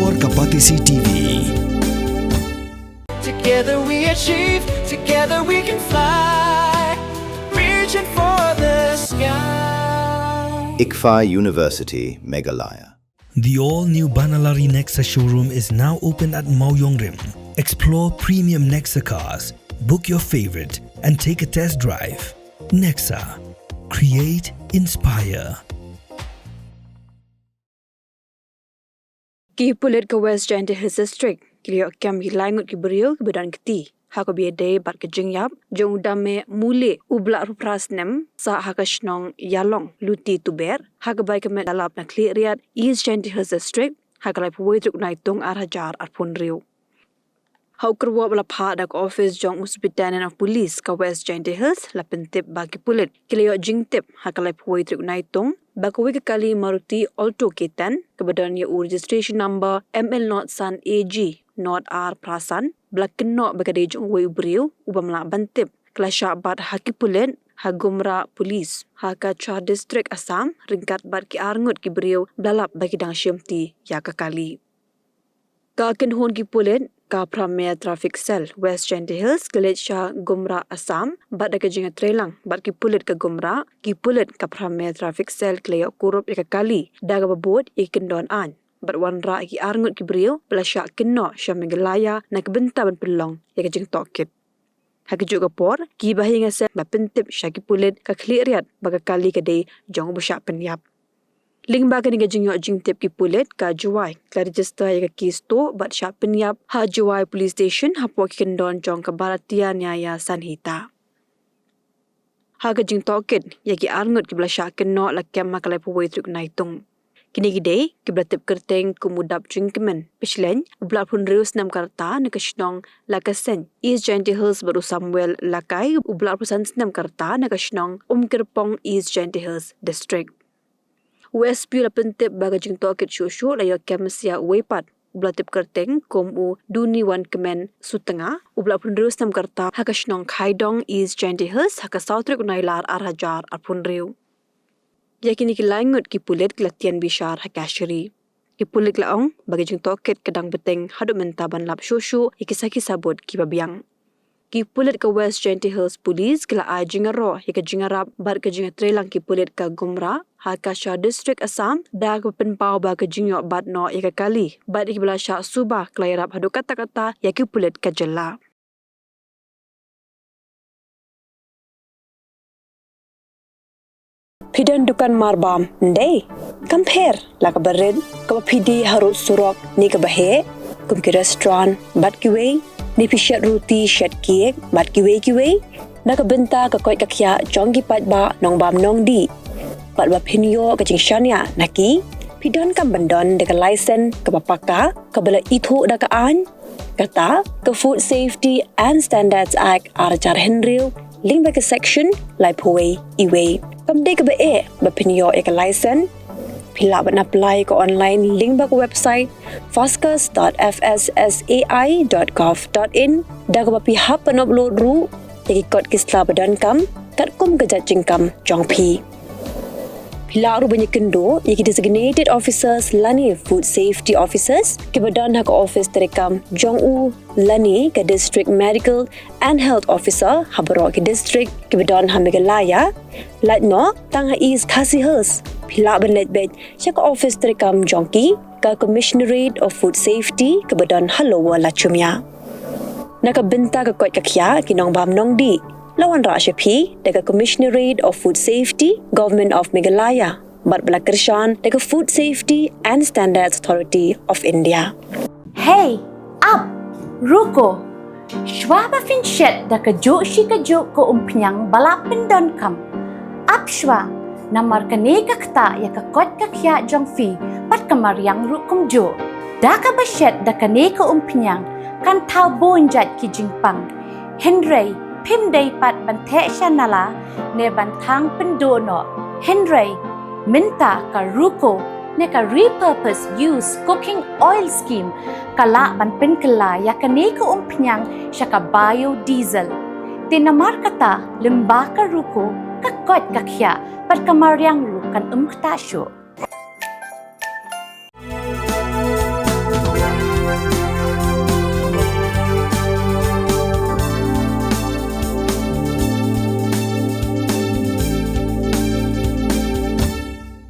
Ekspor Kapatisi TV. Together we achieve, together we can fly, reaching for the sky. ICFA University, Meghalaya. The all-new Banalari Nexa showroom is now open at Mauyongrim. Explore premium Nexa cars, book your favorite, and take a test drive. Nexa. Create, inspire. Pulit ke West Giant Hills District, Khliehriat kem hilai ngut ki beriau ke badan keti. Haka biadai bat ke jengyap, jong dame mule ublak rupras nem, sa haka shnong yalong luti tuber, haka bai ke medalap na Khliehriat East Giant Hills District, haka lai puwai truk naitung arhajar arpun riu. Hau kerwa bala padak office jong Usbitanen of Police ke West Giant Hills la pentip bagi Pulit. Khliehriat jingtip haka lai puwai truk naitung, bakui ke kali Maruti Alto Ketan ke badan ia registration number ML Not San AG Not R Prasan blak kenok bagade jong wei briu ubam la bantip kelasya bat haki Pulit hagumra Police haka Char District Assam ringkat bat ki arngut ki briu blalap bagi dang syamti ya ke kali. Ka kenhon ki Pulit ka Pramea Traffic Cell West Giant Hills Kelasya Gumra Assam bat da kejinga trelang bat ki Pulit ke Gumra ki Pulit ka Pramea Traffic Cell Khliehriat kurup ya kali daga babot iken don an bat wanra ki arngut ki brio belasya kenno Meghalaya na kebenta ban pelong ya kejing tokit. Haki juga por Kiba hinga se ba pentip syaki Pulit ka Khliehriat baga kali kedai jong besyak Pynïap. Ling baga ni gajing jingtip ki Pulit ka Juwai ka register ya ki sto bat syak Pynïap ha Juwai Police Station hapo ki kendon jong ke Baratia Nyaya Sanhita. Ha gajing tokit ya ki arngut ki belasya kenno la kem makalai puwai truk naitung. Kini gede, kiblatip kerteng kumudap jingkemen. Pichlen, ublak pun rius nam karta na kashnong lakasen. East Giant Hills baru Samuel lakai, ublak pusan senam karta na kashnong Kerpong East Giant Hills District. USP la pentip baga jing tokit syusyu la ya kemesia weipat. Ublatip kerteng kum duni wan kemen sutengah, ublak pun rius nam karta hakashnong Khaidong East Giant Hills haka Southrik unailar arhajar arpun riu. Yakini ki laingut ki Pulit ke latian bishar hakashiri. Ki Pulit laong bagi jing toket kedang beteng haduk mentaban lap syusyu ikisaki sabut ki babiang. Ki Pulit ke West Giant Hills Police ke la ai jingaro yaka jingarap bar ke jinga trelang ki Pulit ke Gumra haka Char District Assam da ke penpau ba ke jingyo bat no yaka kali bat ki belasya Suba ke lairap haduk kata-kata yaki Pulit ke jela. Pidan dukan marbam, ndai. Compare la ka bered, ka pidi harut surok ni ka bahe, kum ki restaurant bat ki wei, ni pishat roti shat kiek bat ki wei, na ka benta ka koi ka kya jong ki pat ba nong bam nong di. Pat ba pinyo ka jing shania naki, pidan kam bandon de ka license ka papaka, ka bala itu da ka an, kata ka Food Safety and Standards Act arjar henriu, link ba ka section lai puwei iwei. Kamde ke bae bapinyo ek license pila ban apply ko online link ba ko website fastcus.fssai.gov.in da ko bapi hap pan upload ru tegi kod kisla badan kam kat kum ke jajing kam jongpi pila ru banyak kendo yaki designated officers lani food safety officers ke badan hak office terekam jongu lani ke district medical and health officer habaro ke district ke badan Meghalaya Latno tang is Khasi Hills pila ban letbet syak office terekam jongki ka Commissionerate of Food Safety ke badan Halowa Lachumya naka benta ka kot kakya kinong bam nong di lawan ra syapi daga Commissionerate of Food Safety Government of Meghalaya bat bala kershan daga Food Safety and Standards Authority of India. Hey up ruko shwaba finshet da ka jo shi ka jo ko umpnyang bala pendon kam Apshwa namar kaneka kta ya ka kot kakya jongfi pat kamariang rukum jo da ka bashet da kaneka umpnyang kan tau bonjat ki jingpang Henry pimday pat banthe shanala ne bantang pendono Henry minta ka ruko ne ka repurpose use cooking oil scheme kala ban penkala ya kaneka umpnyang syaka biodiesel tinamar kata lemba ka ruko kakot kakya pat kamariang rukan ktasyo